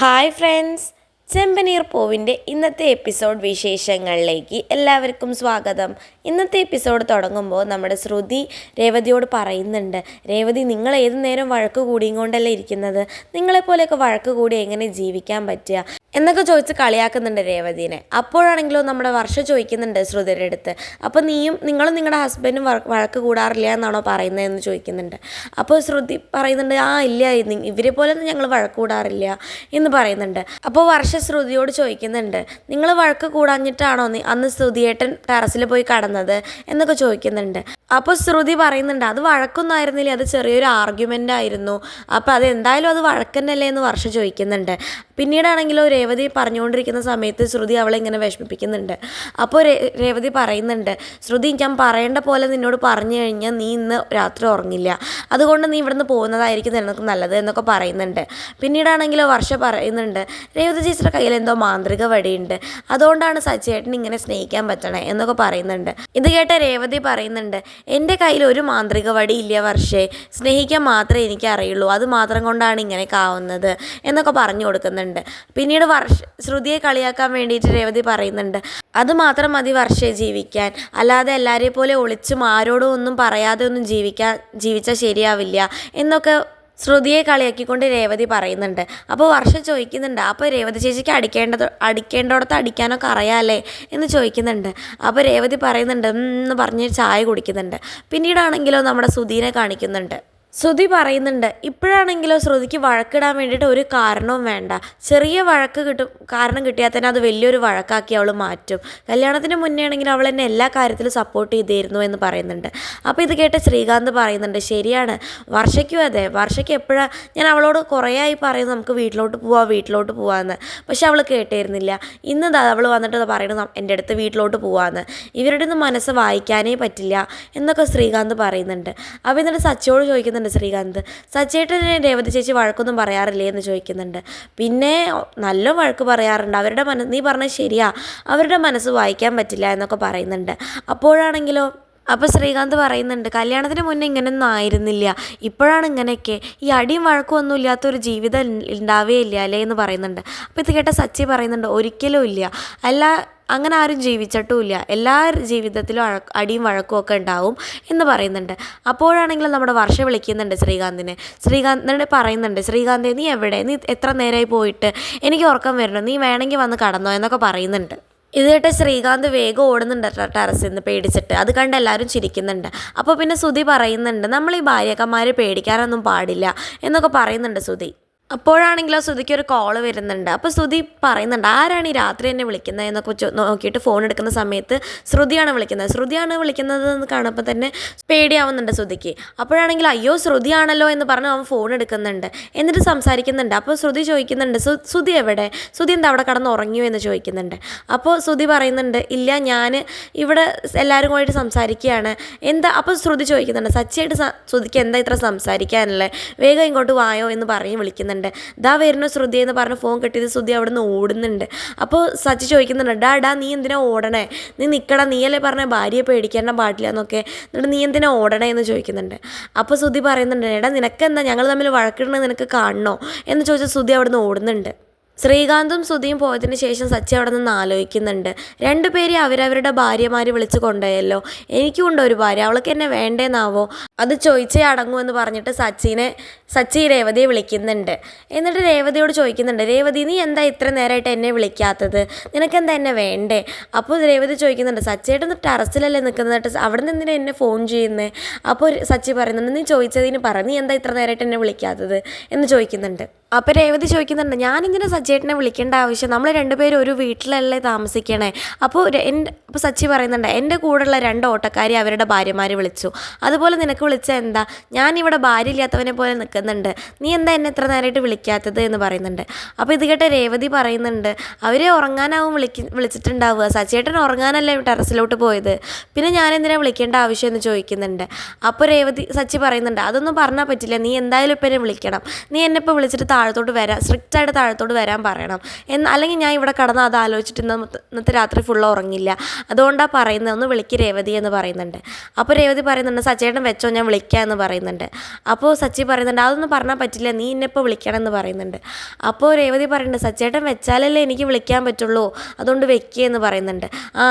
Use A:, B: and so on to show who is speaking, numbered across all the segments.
A: Hi friends, ചെമ്പനീർ പൂവിൻ്റെ ഇന്നത്തെ episode വിശേഷങ്ങളിലേക്ക് എല്ലാവർക്കും സ്വാഗതം. ഇന്നത്തെ എപ്പിസോഡ് തുടങ്ങുമ്പോൾ നമ്മുടെ ശ്രുതി രേവതിയോട് പറയുന്നുണ്ട്, രേവതി നിങ്ങൾ ഏതു നേരം വഴക്ക് കൂടിയും കൊണ്ടല്ലേ ഇരിക്കുന്നത്, നിങ്ങളെപ്പോലെയൊക്കെ വഴക്ക് കൂടി എങ്ങനെ ജീവിക്കാൻ പറ്റുക എന്നൊക്കെ ചോദിച്ച് കളിയാക്കുന്നുണ്ട് രേവതിനെ. അപ്പോഴാണെങ്കിലോ നമ്മുടെ വർഷ ചോദിക്കുന്നുണ്ട് ശ്രുതിയുടെ അടുത്ത്, അപ്പോൾ നിങ്ങളും നിങ്ങളുടെ ഹസ്ബൻഡും വഴക്ക് കൂടാറില്ല എന്നാണോ പറയുന്നതെന്ന് ചോദിക്കുന്നുണ്ട്. അപ്പോൾ ശ്രുതി പറയുന്നുണ്ട്, ഇല്ല, ഇവരെ പോലെ ഞങ്ങൾ വഴക്ക് കൂടാറില്ല എന്ന് പറയുന്നുണ്ട്. അപ്പോൾ വർഷ ശ്രുതിയോട് ചോദിക്കുന്നുണ്ട്, നിങ്ങൾ വഴക്ക് കൂടാഞ്ഞിട്ടാണോ അന്ന് ശ്രുതിയേട്ടൻ ടെറസിൽ പോയി കടന്നത് എന്നൊക്കെ ചോദിക്കുന്നുണ്ട്. അപ്പോൾ ശ്രുതി പറയുന്നുണ്ട്, അത് വഴക്കൊന്നും ആയിരുന്നില്ല, അത് ചെറിയൊരു ആർഗ്യുമെൻ്റ് ആയിരുന്നു, അപ്പോൾ അതെന്തായാലും അത് വഴക്കന്നല്ലേ എന്ന് വർഷ ചോദിക്കുന്നുണ്ട്. പിന്നീടാണെങ്കിലോ രേവതി പറഞ്ഞുകൊണ്ടിരിക്കുന്ന സമയത്ത് ശ്രുതി അവളെ ഇങ്ങനെ വിഷമിപ്പിക്കുന്നുണ്ട്. അപ്പോൾ രേവതി പറയുന്നുണ്ട്, ശ്രുതി ഞാൻ പറയേണ്ട പോലെ നിന്നോട് പറഞ്ഞു കഴിഞ്ഞാൽ നീ ഇന്ന് രാത്രി ഉറങ്ങില്ല, അതുകൊണ്ട് നീ ഇവിടുന്ന് പോകുന്നതായിരിക്കും നിനക്ക് നല്ലത് എന്നൊക്കെ പറയുന്നുണ്ട്. പിന്നീടാണെങ്കിലോ വർഷ പറയുന്നുണ്ട്, രേവതി ചേച്ചിയുടെ കയ്യിൽ എന്തോ മാന്ത്രിക വടിയുണ്ട്, അതുകൊണ്ടാണ് സച്ചിയേട്ടൻ ഇങ്ങനെ സ്നേഹിക്കാൻ പറ്റണേ എന്നൊക്കെ പറയുന്നുണ്ട്. ഇത് കേട്ട രേവതി പറയുന്നുണ്ട്, എൻ്റെ കയ്യിൽ ഒരു മാന്ത്രിക വടി ഇല്ല വർഷേ, സ്നേഹിക്കാൻ മാത്രമേ എനിക്ക് അറിയുള്ളൂ, അത് മാത്രം കൊണ്ടാണ് ഇങ്ങനെയൊക്കെ ആവുന്നത് എന്നൊക്കെ പറഞ്ഞു കൊടുക്കുന്നുണ്ട്. പിന്നീട് ശ്രുതിയെ കളിയാക്കാൻ വേണ്ടിയിട്ട് രേവതി പറയുന്നുണ്ട്, അത് മാത്രം മതി വർഷയെ ജീവിക്കാൻ, അല്ലാതെ എല്ലാവരെയും പോലെ ഒളിച്ചും ആരോടും ഒന്നും പറയാതെ ഒന്നും ജീവിച്ചാൽ ശരിയാവില്ല എന്നൊക്കെ ശ്രുതിയെ കളിയാക്കിക്കൊണ്ട് രേവതി പറയുന്നുണ്ട്. അപ്പോൾ വർഷ ചോദിക്കുന്നുണ്ട്, അപ്പോൾ രേവതി ചേച്ചിക്ക് അടിക്കേണ്ടോടത്ത് അടിക്കാനൊക്കെ അറിയാമല്ലേ എന്ന് ചോദിക്കുന്നുണ്ട്. അപ്പോൾ രേവതി പറയുന്നുണ്ട് എന്ന് പറഞ്ഞ് ചായ കുടിക്കുന്നുണ്ട്. പിന്നീടാണെങ്കിലോ നമ്മുടെ സുധീനെ കാണിക്കുന്നുണ്ട്. ശ്രുതി പറയുന്നുണ്ട്, ഇപ്പോഴാണെങ്കിലോ ശ്രുതിക്ക് വഴക്കിടാൻ വേണ്ടിയിട്ട് ഒരു കാരണവും വേണ്ട, ചെറിയ കാരണം കിട്ടിയാൽ തന്നെ അത് വലിയൊരു വഴക്കാക്കി അവൾ മാറ്റും. കല്യാണത്തിന് മുന്നേ ആണെങ്കിൽ അവൾ എന്നെ എല്ലാ കാര്യത്തിലും സപ്പോർട്ട് ചെയ്തിരുന്നു എന്ന് പറയുന്നുണ്ട്. അപ്പോൾ ഇത് കേട്ട് ശ്രീകാന്ത് പറയുന്നുണ്ട്, ശരിയാണ്, വർഷയ്ക്കും അതെ, വർഷയ്ക്ക് എപ്പോഴാണ് ഞാൻ അവളോട് കുറേ ആയി പറയുന്നു നമുക്ക് വീട്ടിലോട്ട് പോവാമെന്ന്, പക്ഷെ അവൾ കേട്ടിരുന്നില്ല. ഇന്ന് അവൾ വന്നിട്ട് പറയുന്നു എൻ്റെ അടുത്ത് വീട്ടിലോട്ട് പോവാമെന്ന്, ഇവരുടെ ഒന്നും മനസ്സ് വായിക്കാനേ പറ്റില്ല എന്നൊക്കെ ശ്രീകാന്ത് പറയുന്നുണ്ട്. അപ്പോൾ എന്നിട്ട് സച്ചിയോട് ചോദിക്കുന്നുണ്ട് ശ്രീകാന്ത്, സച്ചേട്ടനെ രേവതി ചേച്ചി വഴക്കൊന്നും പറയാറില്ലേ എന്ന് ചോദിക്കുന്നുണ്ട്. പിന്നെ നല്ല വഴക്ക് പറയാറുണ്ട്, നീ പറഞ്ഞത് ശരിയാ, അവരുടെ മനസ്സ് വായിക്കാൻ പറ്റില്ല എന്നൊക്കെ പറയുന്നുണ്ട്. അപ്പോഴാണെങ്കിലോ ശ്രീകാന്ത് പറയുന്നുണ്ട്, കല്യാണത്തിന് മുന്നേ ഇങ്ങനെയൊന്നും ആയിരുന്നില്ല, ഇപ്പോഴാണ് ഇങ്ങനെയൊക്കെ, ഈ അടിയും വഴക്കും ഒന്നും ഇല്ലാത്തൊരു ജീവിതം ഉണ്ടാവുകയില്ല അല്ലേ എന്ന് പറയുന്നുണ്ട്. അപ്പോൾ ഇത് കേട്ട സച്ചി പറയുന്നുണ്ട്, ഒരിക്കലും ഇല്ല, അങ്ങനെ ആരും ജീവിച്ചിട്ടുമില്ല, എല്ലാ ജീവിതത്തിലും അടിയും വഴക്കും ഒക്കെ ഉണ്ടാവും എന്ന് പറയുന്നുണ്ട്. അപ്പോഴാണെങ്കിലും നമ്മുടെ വർഷ വിളിക്കുന്നുണ്ട് ശ്രീകാന്തിനെ പറയുന്നുണ്ട്, ശ്രീകാന്തെ നീ എവിടെ, നീ എത്ര നേരമായി പോയിട്ട്, എനിക്ക് ഉറക്കം വരണം, നീ വേണമെങ്കിൽ വന്ന് കടന്നോ എന്നൊക്കെ പറയുന്നുണ്ട്. ഇത് കേട്ട് ശ്രീകാന്ത് വേഗം ഓടുന്നുണ്ട് ടെറസിൽ നിന്ന് പേടിച്ചിട്ട്. അത് കണ്ട് എല്ലാവരും ചിരിക്കുന്നുണ്ട്. അപ്പോൾ പിന്നെ ശ്രുതി പറയുന്നുണ്ട്, നമ്മൾ ഈ ഭാര്യക്കന്മാർ പേടിക്കാനൊന്നും പാടില്ല എന്നൊക്കെ പറയുന്നുണ്ട് ശ്രുതി. അപ്പോഴാണെങ്കിലോ ശ്രുതിക്ക് ഒരു കോള് വരുന്നുണ്ട്. അപ്പോൾ ശ്രുതി പറയുന്നുണ്ട്, ആരാണ് ഈ രാത്രി എന്നെ വിളിക്കുന്നത് എന്നൊക്കെ നോക്കിയിട്ട് ഫോൺ എടുക്കുന്ന സമയത്ത് ശ്രുതിയാണ് വിളിക്കുന്നത് എന്ന് കാണുമ്പോൾ തന്നെ പേടിയാവുന്നുണ്ട് ശ്രുതിക്ക്. അപ്പോഴാണെങ്കിൽ അയ്യോ ശ്രുതിയാണല്ലോ എന്ന് പറഞ്ഞ് അവൻ ഫോൺ എടുക്കുന്നുണ്ട്, എന്നിട്ട് സംസാരിക്കുന്നുണ്ട്. അപ്പോൾ ശ്രുതി ചോദിക്കുന്നുണ്ട്, ശ്രുതി എവിടെ, ശ്രുതി എന്താ അവിടെ കടന്ന് ഉറങ്ങിയോ എന്ന് ചോദിക്കുന്നുണ്ട്. അപ്പോൾ ശ്രുതി പറയുന്നുണ്ട്, ഇല്ല, ഞാൻ ഇവിടെ എല്ലാവരും കൂടിയിട്ട് സംസാരിക്കുകയാണ്. അപ്പോൾ ശ്രുതി ചോദിക്കുന്നുണ്ട്, സച്ചിയായിട്ട് ശ്രുതിക്ക് എന്താ ഇത്ര സംസാരിക്കാനല്ലേ, വേഗം ഇങ്ങോട്ട് വായോ എന്ന് പറഞ്ഞ് വിളിക്കുന്നുണ്ട്. ദാ വരുന്നു ശ്രുതി എന്ന് പറഞ്ഞ് ഫോൺ കിട്ടിയത് ശ്രുതി അവിടെ നിന്ന് ഓടുന്നുണ്ട്. അപ്പോൾ സച്ചി ചോദിക്കുന്നുണ്ട്, ഡാ നീ എന്തിനാ ഓടണേ, നീ നിൽക്കണം, നീയല്ലേ പറഞ്ഞ ഭാര്യയെ പേടിക്കാൻ പാടില്ല എന്നൊക്കെ, എന്നിട്ട് നീ എന്തിനാ ഓടണേ എന്ന് ചോദിക്കുന്നുണ്ട്. അപ്പോൾ ശ്രുതി പറയുന്നുണ്ട്, നിനക്കെന്താ, ഞങ്ങൾ തമ്മിൽ വഴക്കിടണത് നിനക്ക് കാണണോ എന്ന് ചോദിച്ചാൽ ശ്രുതി അവിടെ നിന്ന് ഓടുന്നുണ്ട്. ശ്രീകാന്തും ശ്രുതിയും പോയതിന് ശേഷം സച്ചി അവിടെ നിന്ന് ആലോചിക്കുന്നുണ്ട്, രണ്ടുപേരെ അവരവരുടെ ഭാര്യമാർ വിളിച്ച് കൊണ്ടുപോയല്ലോ, എനിക്കും ഉണ്ടോ ഒരു ഭാര്യ, അവൾക്ക് എന്നെ വേണ്ടേന്നാവോ, അത് ചോദിച്ചേ അടങ്ങൂ എന്ന് പറഞ്ഞിട്ട് സച്ചി രേവതിയെ വിളിക്കുന്നുണ്ട്. എന്നിട്ട് രേവതിയോട് ചോദിക്കുന്നുണ്ട്, രേവതി നീ എന്താ ഇത്ര നേരമായിട്ട് എന്നെ വിളിക്കാത്തത്, നിനക്കെന്താ എന്നെ വേണ്ടേ? അപ്പോൾ രേവതി ചോദിക്കുന്നുണ്ട്, സച്ചിയായിട്ട് ടെറസിലല്ലേ നിൽക്കുന്നത്, അവിടെ നിന്ന് എന്തിനാ എന്നെ ഫോൺ ചെയ്യുന്നത്? അപ്പോൾ സച്ചി പറയുന്നുണ്ട്, നീ ചോദിച്ചതിന് പറ, നീ എന്താ ഇത്ര നേരമായിട്ട് എന്നെ വിളിക്കാത്തത് എന്ന് ചോദിക്കുന്നുണ്ട്. അപ്പോൾ രേവതി ചോദിക്കുന്നുണ്ട്, ഞാനിങ്ങനെ സച്ചിയേട്ടനെ വിളിക്കേണ്ട ആവശ്യം, നമ്മൾ രണ്ടുപേരും ഒരു വീട്ടിലല്ലേ താമസിക്കണേ. അപ്പോൾ സച്ചി പറയുന്നുണ്ട്, എൻ്റെ കൂടെയുള്ള 2 ഓട്ടക്കാരി അവരുടെ ഭാര്യമാർ വിളിച്ചു, അതുപോലെ നിനക്ക് വിളിച്ചാൽ എന്താ, ഞാനിവിടെ ഭാര്യ ഇല്ലാത്തവനെ പോലെ നിൽക്കുന്നുണ്ട്, നീ എന്താ എന്നെ എത്ര നേരമായിട്ട് വിളിക്കാത്തത് എന്ന് പറയുന്നുണ്ട്. അപ്പോൾ ഇത് കേട്ട രേവതി പറയുന്നുണ്ട്, അവരെ ഉറങ്ങാനാവും വിളിച്ചിട്ടുണ്ടാവുക, സച്ചിയേട്ടൻ ഉറങ്ങാനല്ലേ ടെറസിലോട്ട് പോയത്, പിന്നെ ഞാനെന്തിനാ വിളിക്കേണ്ട ആവശ്യം എന്ന് ചോദിക്കുന്നുണ്ട്. അപ്പോൾ സച്ചി പറയുന്നുണ്ട്, അതൊന്നും പറഞ്ഞാൽ പറ്റില്ല, നീ എന്തായാലും ഇപ്പം എന്നെ വിളിക്കണം, നീ എന്നെ ഇപ്പോൾ വിളിച്ചിട്ട് സ്ട്രിക്റ്റായിട്ട് താഴത്തോട്ട് വരാൻ പറയണം, അല്ലെങ്കിൽ ഞാൻ ഇവിടെ കടന്ന് അത് ആലോചിച്ചിട്ട് ഇന്നത്തെ രാത്രി ഫുള്ള് ഉറങ്ങില്ല, അതുകൊണ്ടാണ് പറയുന്നത്, ഒന്ന് വിളിക്ക് രേവതി എന്ന് പറയുന്നുണ്ട്. അപ്പോൾ രേവതി പറയുന്നുണ്ട്, സച്ചേട്ടൻ വെച്ചോ ഞാൻ വിളിക്കാം എന്ന് പറയുന്നുണ്ട്. അപ്പോൾ സച്ചി പറയുന്നുണ്ട്, അതൊന്നും പറഞ്ഞാൽ പറ്റില്ല, നീ എന്നെ ഇപ്പോൾ വിളിക്കണം എന്ന് പറയുന്നുണ്ട്. അപ്പോൾ രേവതി പറയുന്നുണ്ട്, സച്ചേട്ടൻ വെച്ചാലല്ലേ എനിക്ക് വിളിക്കാൻ പറ്റുള്ളൂ, അതുകൊണ്ട് വെക്കുകയെന്ന് പറയുന്നുണ്ട്.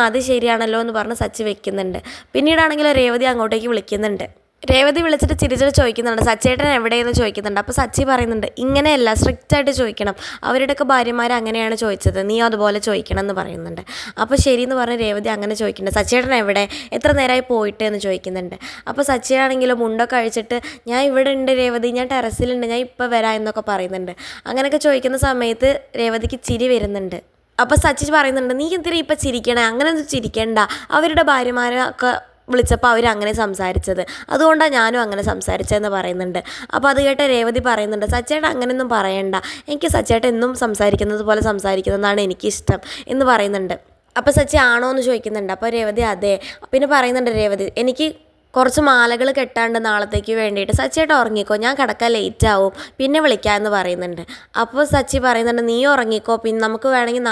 A: അത് ശരിയാണല്ലോ എന്ന് പറഞ്ഞ് സച്ചി വെക്കുന്നുണ്ട്. പിന്നീടാണെങ്കിൽ രേവതി അങ്ങോട്ടേക്ക് വിളിക്കുന്നുണ്ട്. രേവതി വിളിച്ചിട്ട് ചിരിച്ചിട്ട് ചോദിക്കുന്നുണ്ട്, സച്ചേട്ടൻ എവിടെയെന്ന് ചോദിക്കുന്നുണ്ട്. അപ്പോൾ സച്ചി പറയുന്നുണ്ട്, ഇങ്ങനെയല്ല, സ്ട്രിക്റ്റായിട്ട് ചോദിക്കണം, അവരുടെയൊക്കെ ഭാര്യമാർ അങ്ങനെയാണ് ചോദിച്ചത്, നീ അതുപോലെ ചോദിക്കണം എന്ന് പറയുന്നുണ്ട്. അപ്പോൾ ശരിയെന്ന് പറഞ്ഞ് രേവതി അങ്ങനെ ചോദിക്കുന്നുണ്ട്, സച്ചേട്ടൻ എവിടെ, എത്ര നേരമായി പോയിട്ട് എന്ന് ചോദിക്കുന്നുണ്ട്. അപ്പോൾ സച്ചിയാണെങ്കിലും മുണ്ടൊക്കെ അഴിച്ചിട്ട്, ഞാൻ ഇവിടെ ഉണ്ട് രേവതി, ഞാൻ ടെറസിലുണ്ട്, ഞാൻ ഇപ്പോൾ വരാം എന്നൊക്കെ പറയുന്നുണ്ട്. അങ്ങനെയൊക്കെ ചോദിക്കുന്ന സമയത്ത് രേവതിക്ക് ചിരി വരുന്നുണ്ട്. അപ്പോൾ സച്ചി പറയുന്നുണ്ട്, നീ എന്തിനാ ഇപ്പം ചിരിക്കണേ, അങ്ങനെയൊന്നും ചിരിക്കണ്ട, അവരുടെ ഭാര്യമാരൊക്കെ വിളിച്ചപ്പോൾ അവരങ്ങനെ സംസാരിച്ചത്, അതുകൊണ്ടാണ് ഞാനും അങ്ങനെ സംസാരിച്ചതെന്ന് പറയുന്നുണ്ട്. അപ്പോൾ അത് കേട്ട് രേവതി പറയുന്നുണ്ട്, സച്ചേട്ടൻ അങ്ങനെയൊന്നും പറയണ്ട, എനിക്ക് സച്ചേട്ടൻ എന്നും സംസാരിക്കുന്നത് പോലെ സംസാരിക്കുന്നതാണ് എനിക്കിഷ്ടം എന്ന് പറയുന്നുണ്ട്. അപ്പോൾ സച്ചി ആണോ എന്ന് ചോദിക്കുന്നുണ്ട്. അപ്പോൾ രേവതി അതെ. പിന്നെ പറയുന്നുണ്ട് രേവതി, എനിക്ക് കുറച്ച് മാലകൾ കെട്ടാണ്ട് നാളത്തേക്ക് വേണ്ടിയിട്ട്, സച്ചിയായിട്ട് ഉറങ്ങിക്കോ, ഞാൻ കിടക്കാൻ ലേറ്റ് ആവും, പിന്നെ വിളിക്കാമെന്ന് പറയുന്നുണ്ട്. അപ്പോൾ സച്ചി പറയുന്നുണ്ട്, നീ ഉറങ്ങിക്കോ, പിന്നെ നമുക്ക് വേണമെങ്കിൽ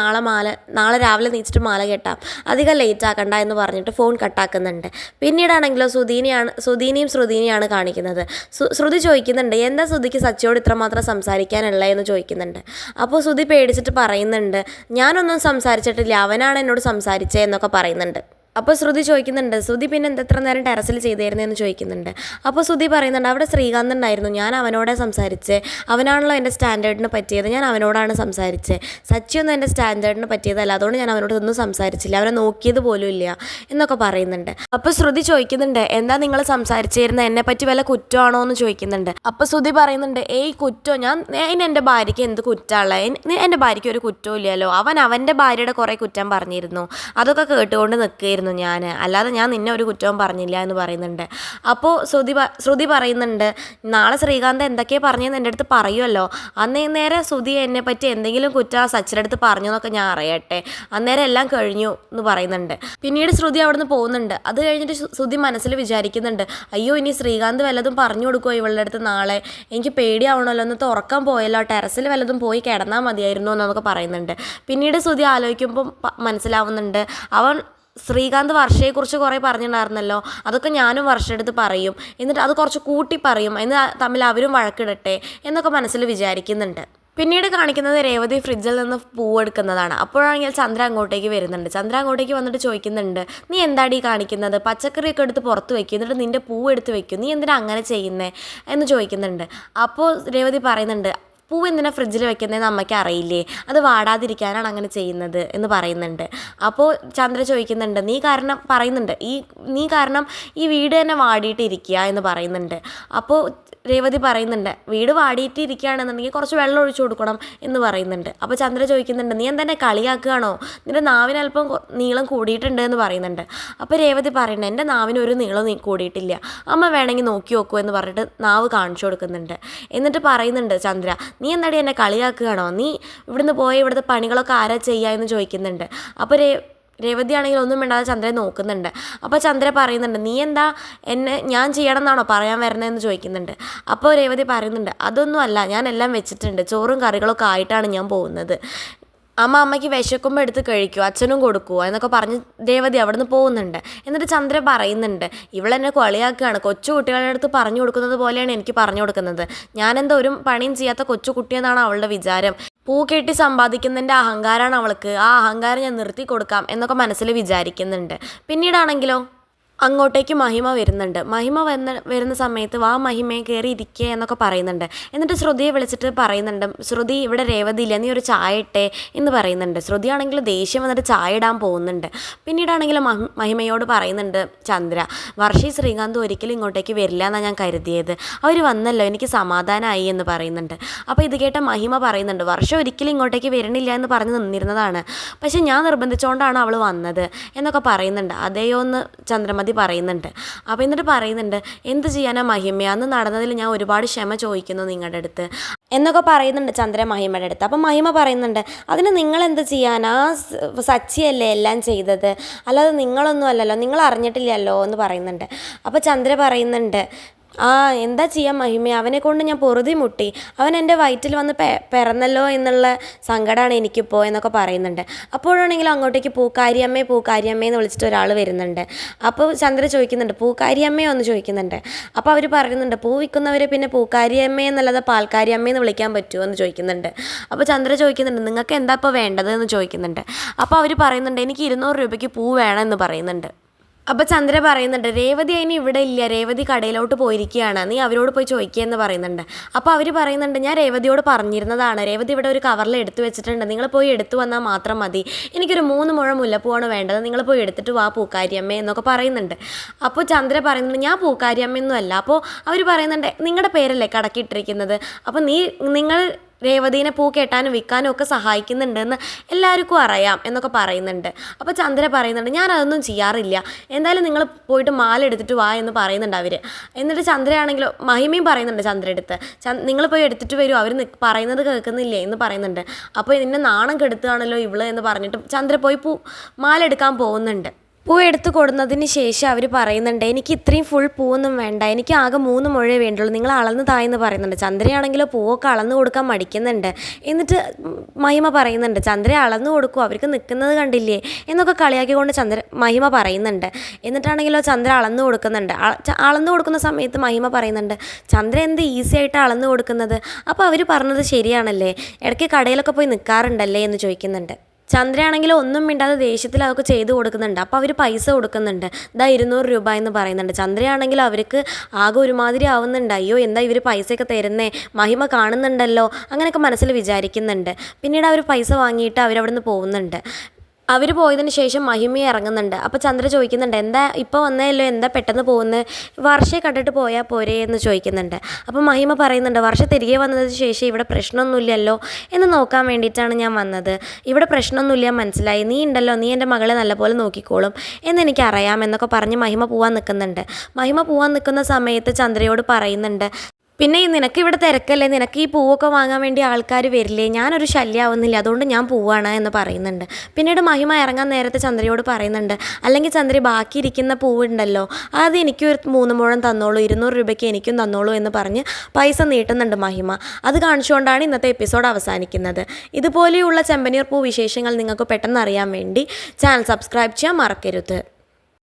A: നാളെ രാവിലെ നീച്ചിട്ട് മാല കെട്ടാം, അധികം ലേറ്റ് ആക്കണ്ട എന്ന് പറഞ്ഞിട്ട് ഫോൺ കട്ടാക്കുന്നുണ്ട്. പിന്നീടാണെങ്കിലോ സുധീനിയും ശ്രുതിനെയാണ് കാണിക്കുന്നത്. ശ്രുതി ചോദിക്കുന്നുണ്ട്, എന്താ ശ്രുതിക്ക് സച്ചിയോട് ഇത്രമാത്രം സംസാരിക്കാനുള്ളതെന്ന് ചോദിക്കുന്നുണ്ട്. അപ്പോൾ ശ്രുതി പേടിച്ചിട്ട് പറയുന്നുണ്ട്, ഞാനൊന്നും സംസാരിച്ചിട്ടില്ല, അവനാണ് എന്നോട് സംസാരിച്ചത് എന്നൊക്കെ പറയുന്നുണ്ട്. അപ്പോൾ ശ്രുതി ചോദിക്കുന്നുണ്ട്, ശ്രുതി പിന്നെ എത്ര നേരം ടെറസിൽ ചെയ്തായിരുന്നെന്ന് ചോദിക്കുന്നുണ്ട്. അപ്പോൾ ശ്രുതി പറയുന്നുണ്ട്, അവിടെ ശ്രീകാന്ത് ഉണ്ടായിരുന്നു, ഞാൻ അവനോടെ സംസാരിച്ചേ, അവനാണല്ലോ എൻ്റെ സ്റ്റാൻഡേർഡിന് പറ്റിയത്, ഞാൻ അവനോടാണ് സംസാരിച്ചത്, സച്ചിയൊന്നും എൻ്റെ സ്റ്റാൻഡേർഡിന് പറ്റിയതല്ല, അതുകൊണ്ട് ഞാൻ അവനോടൊന്നും സംസാരിച്ചില്ല, അവനെ നോക്കിയത് പോലും ഇല്ല എന്നൊക്കെ പറയുന്നുണ്ട്. അപ്പോൾ ശ്രുതി ചോദിക്കുന്നുണ്ട്, എന്താ നിങ്ങൾ സംസാരിച്ചിരുന്നത്, എന്നെപ്പറ്റി വല്ല കുറ്റമാണോ എന്ന് ചോദിക്കുന്നുണ്ട്. അപ്പോൾ ശ്രുതി പറയുന്നുണ്ട്, കുറ്റോ, എൻ്റെ ഭാര്യയ്ക്ക് എന്ത് കുറ്റമുള്ളത്, എൻ്റെ ഭാര്യയ്ക്ക് ഒരു കുറ്റവും ഇല്ലല്ലോ, അവൻ്റെ ഭാര്യയുടെ കുറേ കുറ്റം പറഞ്ഞിരുന്നു, അതൊക്കെ കേട്ടുകൊണ്ട് നിൽക്കുകയായിരുന്നു ഞാൻ, അല്ലാതെ ഞാൻ നിന്നെ ഒരു കുറ്റവും പറഞ്ഞില്ല എന്ന് പറയുന്നുണ്ട്. അപ്പോൾ ശ്രുതി പറയുന്നുണ്ട്, നാളെ ശ്രീകാന്ത് എന്തൊക്കെയാണ് പറഞ്ഞതെന്ന് എൻ്റെ അടുത്ത് പറയുമല്ലോ, അന്നേരം ശ്രുതി എന്നെ പറ്റി എന്തെങ്കിലും കുറ്റം സച്ചിൻ്റെ അടുത്ത് പറഞ്ഞു എന്നൊക്കെ ഞാൻ അറിയട്ടെ, അന്നേരം എല്ലാം കഴിഞ്ഞു എന്ന് പറയുന്നുണ്ട്. പിന്നീട് ശ്രുതി അവിടെ നിന്ന് പോകുന്നുണ്ട്. അത് കഴിഞ്ഞിട്ട് ശ്രുതി മനസ്സിൽ വിചാരിക്കുന്നുണ്ട്, അയ്യോ ഇനി ശ്രീകാന്ത് വല്ലതും പറഞ്ഞു കൊടുക്കുമോ ഇവളുടെ അടുത്ത് നാളെ, എനിക്ക് പേടിയാവണമല്ലോ, ഒന്ന് തുറക്കാൻ പോയല്ലോ, ടെറസിൽ വല്ലതും പോയി കിടന്നാൽ മതിയായിരുന്നു എന്നൊക്കെ പറയുന്നുണ്ട്. പിന്നീട് ശ്രുതി ആലോചിക്കുമ്പോൾ മനസ്സിലാവുന്നുണ്ട്, ശ്രീകാന്ത് വർഷയെക്കുറിച്ച് കുറേ പറഞ്ഞിട്ടുണ്ടായിരുന്നല്ലോ, അതൊക്കെ ഞാനും വർഷയെടുത്ത് പറയും, എന്നിട്ട് അത് കുറച്ച് കൂട്ടി പറയും, എന്ന് തമ്മിൽ അവരും വഴക്കിടട്ടെ എന്നൊക്കെ മനസ്സിൽ വിചാരിക്കുന്നുണ്ട്. പിന്നീട് കാണിക്കുന്നത് രേവതി ഫ്രിഡ്ജിൽ നിന്ന് പൂവെടുക്കുന്നതാണ്. അപ്പോഴാണെങ്കിൽ ചന്ദ്ര അങ്ങോട്ടേക്ക് വരുന്നുണ്ട്. ചന്ദ്ര അങ്ങോട്ടേക്ക് വന്നിട്ട് ചോദിക്കുന്നുണ്ട്, നീ എന്താടി കാണിക്കുന്നത്, പച്ചക്കറിയൊക്കെ എടുത്ത് പുറത്ത് വെക്കും, എന്നിട്ട് നിൻ്റെ പൂവെടുത്ത് വെക്കും, നീ എന്തിനാ അങ്ങനെ ചെയ്യുന്നേ എന്ന് ചോദിക്കുന്നുണ്ട്. അപ്പോൾ രേവതി പറയുന്നുണ്ട്, പൂ എന്തിനാ ഫ്രിഡ്ജിൽ വെക്കുന്നതെന്ന് അമ്മയ്ക്ക് അറിയില്ലേ, അത് വാടാതിരിക്കാനാണ് അങ്ങനെ ചെയ്യുന്നത് എന്ന് പറയുന്നുണ്ട്. അപ്പോൾ ചന്ദ്ര ചോദിക്കുന്നുണ്ട്, നീ കാരണം ഈ വീട് തന്നെ വാടിയിട്ടിരിക്കുക എന്ന് പറയുന്നുണ്ട്. അപ്പോൾ രേവതി പറയുന്നുണ്ട്, വീട് വാടിയിട്ട് ഇരിക്കുകയാണെന്നുണ്ടെങ്കിൽ കുറച്ച് വെള്ളം ഒഴിച്ചു കൊടുക്കണം എന്ന് പറയുന്നുണ്ട്. അപ്പോൾ ചന്ദ്ര ചോദിക്കുന്നുണ്ട്, നീ എന്തെന്നെ കളിയാക്കുകയാണോ, നിൻ്റെ നാവിന് അല്പം നീളം കൂടിയിട്ടുണ്ട് എന്ന് പറയുന്നുണ്ട്. അപ്പോൾ രേവതി പറയുന്നുണ്ട്, എൻ്റെ നാവിന് ഒരു നീളം കൂടിയിട്ടില്ല, അമ്മ വേണമെങ്കിൽ നോക്കി നോക്കൂ എന്ന് പറഞ്ഞിട്ട് നാവ് കാണിച്ചു കൊടുക്കുന്നുണ്ട്. എന്നിട്ട് പറയുന്നുണ്ട് ചന്ദ്ര, നീ എന്താടി എന്നെ കളിയാക്കുകയാണോ, നീ ഇവിടുന്ന് ഇവിടുത്തെ പണികളൊക്കെ ആരാ ചെയ്യുക എന്ന് ചോദിക്കുന്നുണ്ട്. അപ്പോൾ രേവതി ആണെങ്കിൽ ഒന്നും വേണ്ടാതെ ചന്ദ്രയെ നോക്കുന്നുണ്ട്. അപ്പോൾ ചന്ദ്ര പറയുന്നുണ്ട്, നീ എന്താ ഞാൻ ചെയ്യണം എന്നാണോ പറയാൻ വരുന്നതെന്ന് ചോദിക്കുന്നുണ്ട്. അപ്പോൾ രേവതി പറയുന്നുണ്ട്, അതൊന്നും അല്ല, ഞാൻ എല്ലാം വെച്ചിട്ടുണ്ട്, ചോറും കറികളൊക്കെ ആയിട്ടാണ് ഞാൻ പോകുന്നത്, അമ്മയ്ക്ക് വിശക്കുമ്പോൾ എടുത്ത് കഴിക്കുമോ, അച്ഛനും കൊടുക്കുമോ എന്നൊക്കെ പറഞ്ഞ് രേവതി അവിടെ നിന്ന് പോകുന്നുണ്ട്. എന്നിട്ട് ചന്ദ്ര പറയുന്നുണ്ട്, ഇവളെന്നെ കളിയാക്കുകയാണ്, കൊച്ചു കുട്ടികളുടെ അടുത്ത് പറഞ്ഞു കൊടുക്കുന്നത് പോലെയാണ് എനിക്ക് പറഞ്ഞു കൊടുക്കുന്നത്, ഞാനെന്താ ഒരു പണിയും ചെയ്യാത്ത കൊച്ചു കുട്ടിയെന്നാണ് അവളുടെ വിചാരം, പൂ കെട്ടി സമ്പാദിക്കുന്നതിൻ്റെ അഹങ്കാരമാണ് അവൾക്ക്, ആ അഹങ്കാരം ഞാൻ നിർത്തി കൊടുക്കാം എന്നൊക്കെ മനസ്സിൽ വിചാരിക്കുന്നുണ്ട്. പിന്നീടാണെങ്കിലോ അങ്ങോട്ടേക്ക് മഹിമ വരുന്നുണ്ട്. മഹിമ വരുന്ന സമയത്ത് വാ മഹിമയെ കയറി ഇരിക്കുക എന്നൊക്കെ പറയുന്നുണ്ട്. എന്നിട്ട് ശ്രുതിയെ വിളിച്ചിട്ട് പറയുന്നുണ്ട്, ശ്രുതി ഇവിടെ രേവതി ഇല്ല, നീ ഒരു ചായ ഇട്ടേ എന്ന് പറയുന്നുണ്ട്. ശ്രുതിയാണെങ്കിൽ ദേഷ്യം വന്നിട്ട് ചായ ഇടാൻ പോകുന്നുണ്ട്. പിന്നീടാണെങ്കിൽ മഹിമയോട് പറയുന്നുണ്ട് ചന്ദ്ര, വർഷി ശ്രീകാന്ത് ഒരിക്കലും ഇങ്ങോട്ടേക്ക് വരില്ല എന്നാണ് ഞാൻ കരുതിയത്, അവർ വന്നല്ലോ, എനിക്ക് സമാധാനമായി എന്ന് പറയുന്നുണ്ട്. അപ്പോൾ ഇത് കേട്ട മഹിമ പറയുന്നുണ്ട്, വർഷം ഒരിക്കലും ഇങ്ങോട്ടേക്ക് വരണില്ല എന്ന് പറഞ്ഞ് നിന്നിരുന്നതാണ്, പക്ഷെ ഞാൻ നിർബന്ധിച്ചുകൊണ്ടാണ് അവൾ വന്നത് എന്നൊക്കെ പറയുന്നുണ്ട്. അതേയോ എന്ന് ചന്ദ്രമതി പറയുന്നുണ്ട്. അപ്പോൾ എന്നിട്ട് പറയുന്നുണ്ട്, എന്ത് ചെയ്യാനാ മഹിമ, അന്ന് നടന്നതിൽ ഞാൻ ഒരുപാട് ക്ഷമ ചോദിക്കുന്നു നിങ്ങളുടെ അടുത്ത് എന്നൊക്കെ പറയുന്നുണ്ട് ചന്ദ്ര മഹിമയുടെ അടുത്ത്. അപ്പം മഹിമ പറയുന്നുണ്ട്, അതിന് നിങ്ങൾ എന്ത് ചെയ്യാനാ, സച്ചിയല്ലേ എല്ലാം ചെയ്തത്, അല്ലാതെ നിങ്ങളൊന്നും അല്ലല്ലോ, നിങ്ങൾ അറിഞ്ഞിട്ടില്ലല്ലോ എന്ന് പറയുന്നുണ്ട്. അപ്പോൾ ചന്ദ്ര പറയുന്നുണ്ട്, ആ എന്താ ചെയ്യാൻ മഹിമേ, അവനെ കൊണ്ട് ഞാൻ പൊറുതി മുട്ടി. അവൻ എൻ്റെ വയറ്റിൽ വന്ന് പിറന്നല്ലോ എന്നുള്ള സങ്കടമാണ് എനിക്കിപ്പോൾ എന്നൊക്കെ പറയുന്നുണ്ട്. അപ്പോഴാണെങ്കിലും അങ്ങോട്ടേക്ക് പൂക്കാരിയമ്മേ പൂക്കാരിയമ്മേ എന്ന് വിളിച്ചിട്ട് ഒരാൾ വരുന്നുണ്ട്. അപ്പോൾ ചന്ദ്ര ചോദിക്കുന്നുണ്ട് പൂക്കാരിയമ്മയോ എന്ന് ചോദിക്കുന്നുണ്ട്. അപ്പോൾ അവർ പറയുന്നുണ്ട് പൂ വിൽക്കുന്നവരെ പിന്നെ പൂക്കാരിയമ്മേ എന്നല്ലാതെ പാൽക്കാരിയമ്മേ എന്ന് വിളിക്കാൻ പറ്റുമോ എന്ന് ചോദിക്കുന്നുണ്ട്. അപ്പോൾ ചന്ദ്ര ചോദിക്കുന്നുണ്ട് നിങ്ങൾക്ക് എന്താ ഇപ്പോൾ വേണ്ടത് എന്ന് ചോദിക്കുന്നുണ്ട്. അപ്പോൾ അവർ പറയുന്നുണ്ട് എനിക്ക് 200 രൂപയ്ക്ക് പൂ വേണം എന്ന് പറയുന്നുണ്ട്. അപ്പോൾ ചന്ദ്ര പറയുന്നുണ്ട് രേവതി അതിന് ഇവിടെ ഇല്ല, രേവതി കടയിലോട്ട് പോയിരിക്കുകയാണ്, നീ അവരോട് പോയി ചോദിക്കുക എന്ന് പറയുന്നുണ്ട്. അപ്പോൾ അവർ പറയുന്നുണ്ട് ഞാൻ രേവതിയോട് പറഞ്ഞിരുന്നതാണ്, രേവതി ഇവിടെ ഒരു കവറിൽ എടുത്തു വെച്ചിട്ടുണ്ട്, നിങ്ങൾ പോയി എടുത്തു വന്നാൽ മാത്രം മതി, എനിക്കൊരു 3 മുഴം മുല്ലപ്പൂവാണ് വേണ്ടത്, നിങ്ങൾ പോയി എടുത്തിട്ട് വാ പൂക്കാരിയമ്മേ എന്നൊക്കെ പറയുന്നുണ്ട്. അപ്പോൾ ചന്ദ്ര പറയുന്നുണ്ട് ഞാൻ പൂക്കാരിയമ്മയൊന്നും അല്ല. അപ്പോൾ അവർ പറയുന്നുണ്ട് നിങ്ങളുടെ പേരല്ലേ കടക്കിട്ടിരിക്കുന്നത്, അപ്പോൾ നിങ്ങൾ രേവതീനെ പൂ കെട്ടാനും വിൽക്കാനും ഒക്കെ സഹായിക്കുന്നുണ്ടെന്ന് എല്ലാവർക്കും അറിയാം എന്നൊക്കെ പറയുന്നുണ്ട്. അപ്പോൾ ചന്ദ്ര പറയുന്നുണ്ട് ഞാനതൊന്നും ചെയ്യാറില്ല, എന്തായാലും നിങ്ങൾ പോയിട്ട് മാല എടുത്തിട്ട് വാ എന്ന് പറയുന്നുണ്ട് അവർ. എന്നിട്ട് ചന്ദ്രയാണെങ്കിലോ മഹിമയും പറയുന്നുണ്ട് ചന്ദ്ര എടുത്ത് നിങ്ങൾ പോയി എടുത്തിട്ട് വരൂ, അവർ പറയുന്നത് കേൾക്കുന്നില്ലേ എന്ന് പറയുന്നുണ്ട്. അപ്പോൾ ഇതിൻ്റെ നാണം കെടുത്തുകയാണല്ലോ ഇവള് എന്ന് പറഞ്ഞിട്ട് ചന്ദ്ര പോയി മാല എടുക്കാൻ പോകുന്നുണ്ട്. പൂ എടുത്ത് കൊടുന്നതിന് ശേഷം അവർ പറയുന്നുണ്ട് എനിക്ക് ഇത്രയും ഫുൾ പൂവൊന്നും വേണ്ട, എനിക്ക് ആകെ 3 മുഴേ വേണ്ടുള്ളൂ, നിങ്ങൾ അളന്ന് തായെന്ന് പറയുന്നുണ്ട്. ചന്ദ്രയാണെങ്കിലോ പൂവൊക്കെ അളന്ന് കൊടുക്കാൻ മടിക്കുന്നുണ്ട്. എന്നിട്ട് മഹിമ പറയുന്നുണ്ട് ചന്ദ്ര അളന്ന് കൊടുക്കും, അവർക്ക് നിൽക്കുന്നത് കണ്ടില്ലേ എന്നൊക്കെ കളിയാക്കിക്കൊണ്ട് മഹിമ പറയുന്നുണ്ട്. എന്നിട്ടാണെങ്കിലോ ചന്ദ്ര അളന്ന് കൊടുക്കുന്നുണ്ട്. അളന്ന് കൊടുക്കുന്ന സമയത്ത് മഹിമ പറയുന്നുണ്ട് ചന്ദ്ര എന്ത് ഈസി ആയിട്ട് അളന്ന് കൊടുക്കുന്നത്, അപ്പോൾ അവർ പറഞ്ഞത് ശരിയാണല്ലേ, ഇടയ്ക്ക് കടയിലൊക്കെ പോയി നിൽക്കാറുണ്ടല്ലേ എന്ന് ചോദിക്കുന്നുണ്ട്. ചന്ദ്രയാണെങ്കിൽ ഒന്നും മിണ്ടാതെ ദേഷ്യത്തിൽ അതൊക്കെ ചെയ്ത് കൊടുക്കുന്നുണ്ട്. അപ്പോൾ അവർ പൈസ കൊടുക്കുന്നുണ്ട്, ഇതാ 200 രൂപ എന്ന് പറയുന്നുണ്ട്. ചന്ദ്രയാണെങ്കിൽ അവർക്ക് ആകെ ഒരുമാതിരി ആവുന്നുണ്ട്, അയ്യോ എന്താ ഇവർ പൈസയൊക്കെ തരുന്നേ, മഹിമ കാണുന്നുണ്ടല്ലോ അങ്ങനെയൊക്കെ മനസ്സിൽ വിചാരിക്കുന്നുണ്ട്. പിന്നീട് അവർ പൈസ വാങ്ങിയിട്ട് അവരവിടെ നിന്ന് പോകുന്നുണ്ട്. അവർ പോയതിന് ശേഷം മഹിമ ഇറങ്ങുന്നുണ്ട്. അപ്പോൾ ചന്ദ്ര ചോദിക്കുന്നുണ്ട് എന്താ ഇപ്പോൾ വന്നതല്ലോ, എന്താ പെട്ടെന്ന് പോകുന്നത്, വർഷയെ കണ്ടിട്ട് പോയാൽ പോരേ എന്ന് ചോദിക്കുന്നുണ്ട്. അപ്പോൾ മഹിമ പറയുന്നുണ്ട് വർഷ തിരികെ വന്നതിന് ശേഷം ഇവിടെ പ്രശ്നമൊന്നുമില്ലല്ലോ എന്ന് നോക്കാൻ വേണ്ടിയിട്ടാണ് ഞാൻ വന്നത്, ഇവിടെ പ്രശ്നമൊന്നുമില്ല മനസ്സിലായി, നീ ഉണ്ടല്ലോ, നീ എൻ്റെ മകളെ നല്ലപോലെ നോക്കിക്കോളും എന്നെനിക്കറിയാം എന്നൊക്കെ പറഞ്ഞ് മഹിമ പോകാൻ നിൽക്കുന്നുണ്ട്. മഹിമ പോകാൻ നിൽക്കുന്ന സമയത്ത് ചന്ദ്രയോട് പറയുന്നുണ്ട് പിന്നെ നിനക്ക് ഇവിടെ തിരക്കല്ലേ, നിനക്ക് ഈ പൂവൊക്കെ വാങ്ങാൻ വേണ്ടി ആൾക്കാർ വരില്ലേ, ഞാനൊരു ശല്യമാവുന്നില്ല, അതുകൊണ്ട് ഞാൻ പോവാണ് എന്ന് പറയുന്നുണ്ട്. പിന്നീട് മഹിമ ഇറങ്ങാൻ നേരത്തെ ചന്ദ്രയോട് പറയുന്നുണ്ട് അല്ലെങ്കിൽ ചന്ദ്ര ബാക്കി ഇരിക്കുന്ന പൂവുണ്ടല്ലോ അത് എനിക്കൊരു 3 മുഴം തന്നോളൂ, 200 രൂപയ്ക്ക് എനിക്കും തന്നോളൂ എന്ന് പറഞ്ഞ് പൈസ നീട്ടുന്നുണ്ട് മഹിമ. അത് കാണിച്ചുകൊണ്ടാണ് ഇന്നത്തെ എപ്പിസോഡ് അവസാനിക്കുന്നത്. ഇതുപോലെയുള്ള ചെമ്പനീർ പൂ വിശേഷങ്ങൾ നിങ്ങൾക്ക് പെട്ടെന്ന് അറിയാൻ വേണ്ടി ചാനൽ സബ്സ്ക്രൈബ് ചെയ്യാൻ മറക്കരുത്.